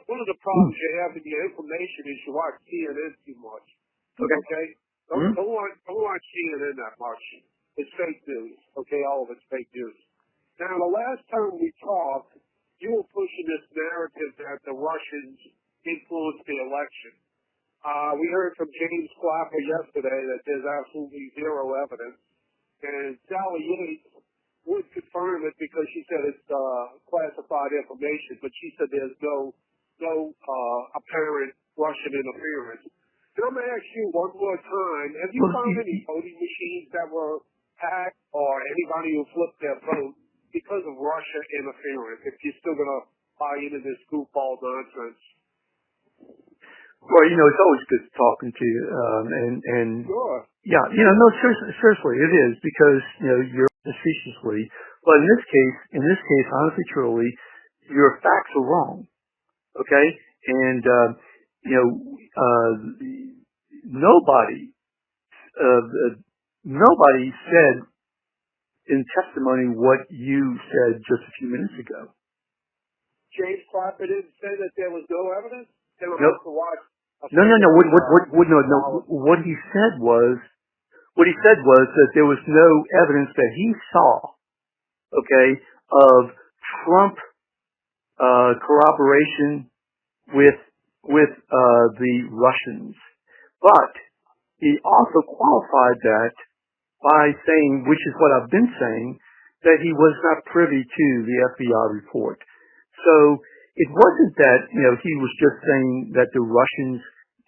one of the problems you have in your information is you watch CNN too much. Okay? Don't watch CNN that much. It's fake news. Okay, all of it's fake news. Now, the last time we talked, you were pushing this narrative that the Russians influenced the election. We heard from James Clapper yesterday that there's absolutely zero evidence. And Sally Yates would confirm it because she said it's classified information, but she said there's no apparent Russian interference. And I'm going to ask you one more time, have you found any voting machines that were hacked or anybody who flipped their vote because of Russia interference, if you're still going to buy into this goofball nonsense? Well, it's always good talking to you, and sure. Yeah, no, seriously, it is, because, you're facetiously, but in this case, honestly, truly, your facts are wrong, okay? And, nobody said in testimony what you said just a few minutes ago. James Clapper didn't say that there was no evidence? They were Nope. to watch. No. What he said was that there was no evidence that he saw, okay, of Trump corroboration with the Russians. But he also qualified that by saying, which is what I've been saying, that he was not privy to the FBI report. So it wasn't that, he was just saying that the Russians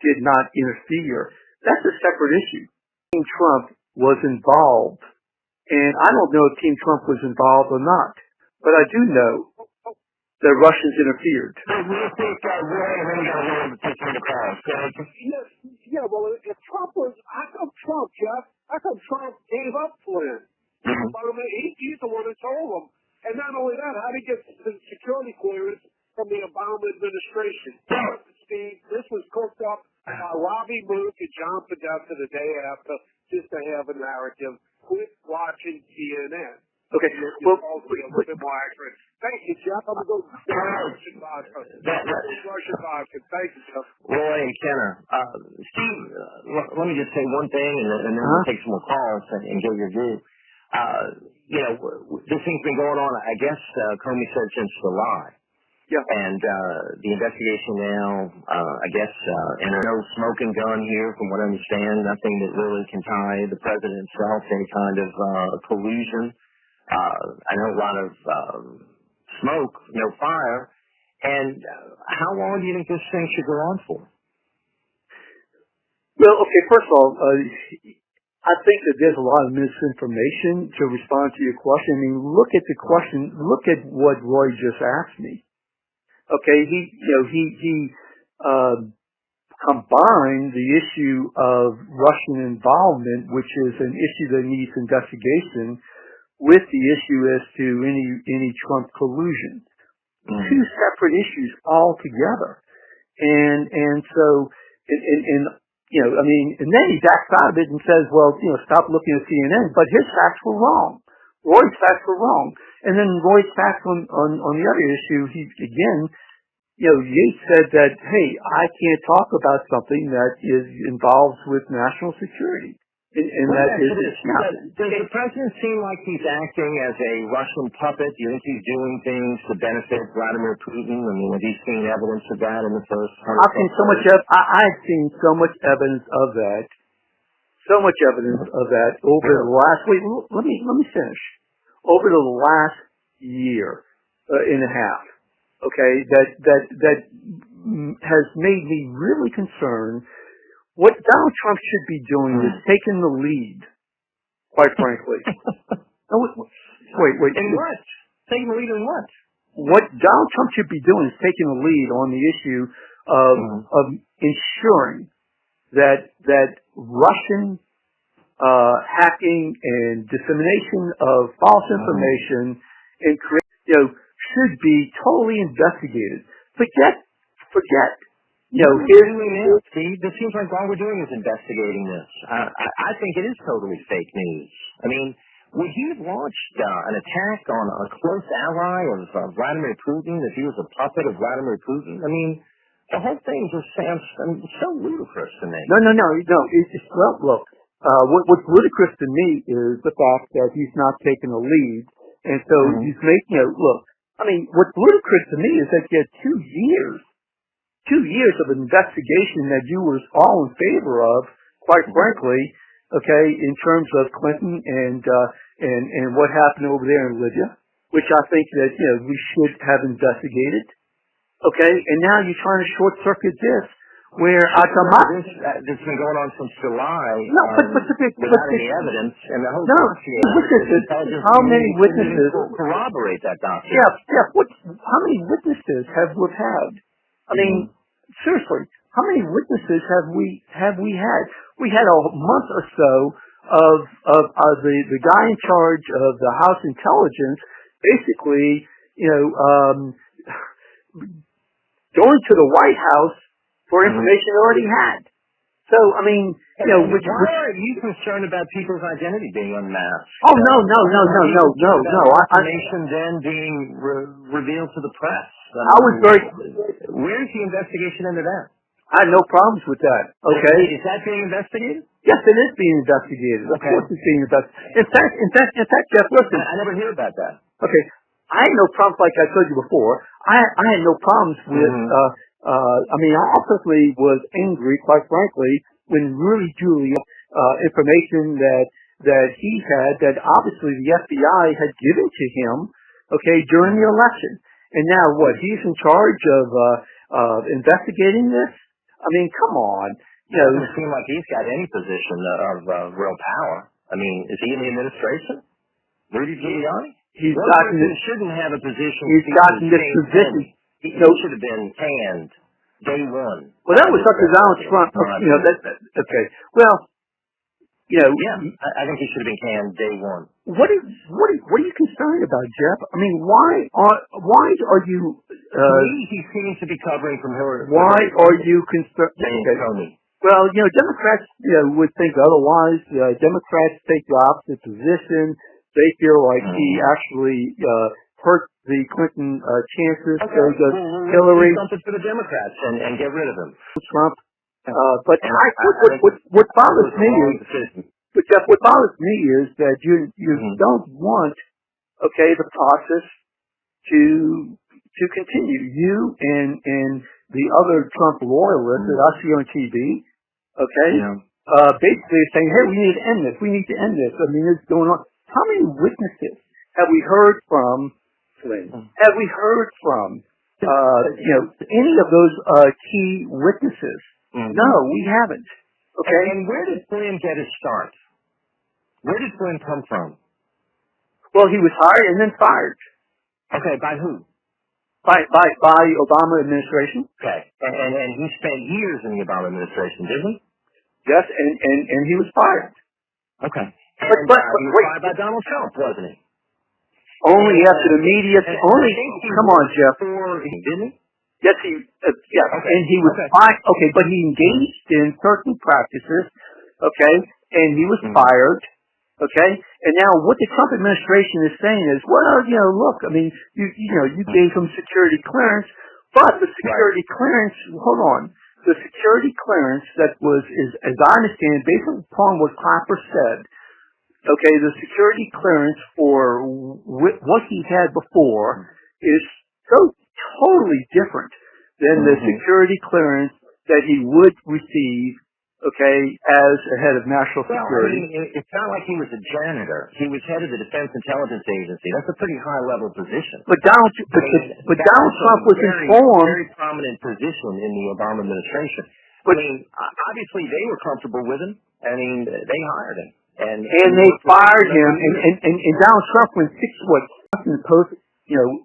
did not interfere. That's a separate issue. Team Trump was involved, and I don't know if Team Trump was involved or not, but I do know that Russians interfered. Yeah, well, if Trump was, how come Trump gave up Flynn? He's the one that told him. And not only that, how did he get the security clearance from the Obama administration? Steve, this was cooked up by Robbie Mook and John Podesta the day after, just to have a narrative. Quit watching CNN. Okay, well, a little bit more accurate. Thank you, Jeff. I'm going to go Russian vodka. Thank you, Jeff. Roy and Kenner. Steve, let me just say one thing, and then we'll take some more calls and get your view. This thing's been going on, I guess, Comey said since July. Yeah. And the investigation now, I guess, and there's no smoking gun here, from what I understand, nothing that really can tie the president himself to any kind of collusion. I know a lot of smoke, no fire. And how long do you think this thing should go on for? Well, okay, first of all, I think that there's a lot of misinformation to respond to your question. I mean, look at the question, look at what Roy just asked me. Okay, he combined the issue of Russian involvement, which is an issue that needs investigation, with the issue as to any Trump collusion. Two separate issues altogether. And so, and then he backs out of it and says, well, stop looking at CNN, but his facts were wrong. Roy's facts were wrong. And then Roy's facts on the other issue, Yates said that, hey, I can't talk about something that is involved with national security. And that is not. Does the president seem like he's acting as a Russian puppet? Do you think he's doing things to benefit Vladimir Putin? I mean, have you seen evidence of that in the first 100 I've seen so much evidence of that. So much evidence of that over the last. Wait, let me finish. Over the last year and a half, okay, that has made me really concerned. What Donald Trump should be doing is taking the lead, quite frankly. Wait. In what? Taking the lead in what? What Donald Trump should be doing is taking the lead on the issue of ensuring that Russian hacking and dissemination of false information and should be totally investigated. Forget. Steve, this seems like all we're doing is investigating this. I think it is totally fake news. I mean, would he have launched an attack on a close ally of Vladimir Putin if he was a puppet of Vladimir Putin? I mean, the whole thing just sounds so ludicrous to me. No. Well, look, what's ludicrous to me is the fact that he's not taking the lead, and so he's making it. Look, I mean, what's ludicrous to me is that you had 2 years of investigation that you were all in favor of, quite frankly. Okay, in terms of Clinton and what happened over there in Libya, which I think that we should have investigated. Okay, and now you're trying to short circuit this, where this has been going on since July. No, but without any evidence, and the whole witnesses. How many witnesses corroborate that document? Yeah. How many witnesses have we had? I mean, seriously, how many witnesses have we had? We had a month or so of the guy in charge of the House Intelligence basically, going to the White House for information they already had. So, I mean, why are you concerned about people's identity being unmasked? Oh, no. Information then being revealed to the press. Where's the investigation into that? I had no problems with that. Okay. Is that being investigated? Yes, it is being investigated. Of course it's being investigated. In fact, Jeff, listen. I never hear about that. Okay. I had no problems, like I told you before. I had no problems with, I ultimately was angry, quite frankly, when really truly information that he had, that obviously the FBI had given to him, okay, during the election. And now what? He's in charge of investigating this? I mean, come on. It doesn't seem like he's got any position of real power. I mean, is he in the administration? Rudy Giuliani? Shouldn't have a position. He's gotten this position. He should have been canned day one. Well, that was up to Donald Trump. Okay. Well, I think he should have been canned day one. What are you concerned about, Jeff? I mean, why are you? He seems to be covering from her. Why are you concerned? Okay. Well, Democrats would think otherwise. Democrats take the opposite position. They feel like he actually hurt the Clinton chances. Okay. Hillary. Do something for the Democrats and get rid of him. Trump. But what bothers me is, what bothers me is that you don't want, the process to continue. You and the other Trump loyalists that I see on TV, basically saying, hey, we need to end this. We need to end this. I mean, it's going on. How many witnesses have we heard from? Have we heard from? Any of those key witnesses? No, we haven't. Okay. And where did Flynn get his start? Where did Flynn come from? Well, he was hired and then fired. Okay, by who? By Obama administration. Okay. And he spent years in the Obama administration, didn't he? Yes, and he was fired. Okay. But he was fired by Donald Trump, wasn't he? Only after the media. Come on, Jeff. Didn't he? Yes, and he was fired. Okay, but he engaged in certain practices. Okay, and he was fired. Okay, and now what the Trump administration is saying is, well, look, I mean, you gave him security clearance, but the security clearance. Hold on, the security clearance is, as I understand, based upon what Clapper said. Okay, the security clearance for what he had before is so totally different than the security clearance that he would receive, as a head of national security. I mean, it's not like he was a janitor. He was head of the Defense Intelligence Agency. That's a pretty high-level position. But Donald Trump was informed. Very prominent position in the Obama administration. I mean, obviously they were comfortable with him. I mean, they hired him. And they fired him, and Donald Trump went Washington Post,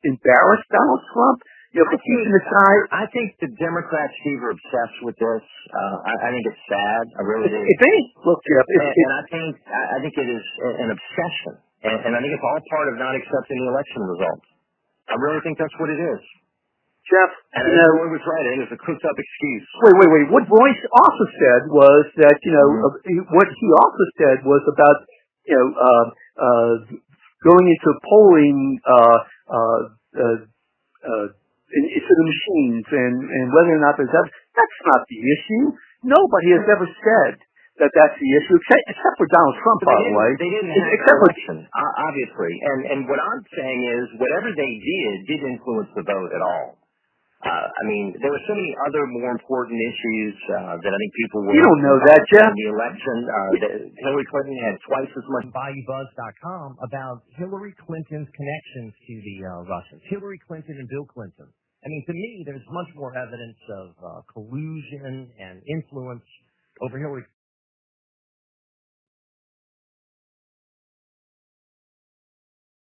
embarrassed Donald Trump, for keeping aside. I think the Democrats, Steve, are obsessed with this. I think it's sad. I really do. Look, Jeff, and I think it is an obsession, and I think it's all part of not accepting the election results. I really think that's what it is. Jeff, and Roy was right. It was a cooked-up excuse. Wait. What Royce also said was that, what he also said was about, going into polling into the machines and whether or not there's evidence. That's not the issue. Nobody has ever said that that's the issue, except for Donald Trump, by the way. They didn't have an election, obviously. And what I'm saying is whatever they didn't influence the vote at all. I mean, there were so many other more important issues that I think people were... You don't know that, Jeff. In the election, Hillary Clinton had twice as much... BayouBuzz.com about Hillary Clinton's connections to the Russians. Hillary Clinton and Bill Clinton. I mean, to me, there's much more evidence of collusion and influence over Hillary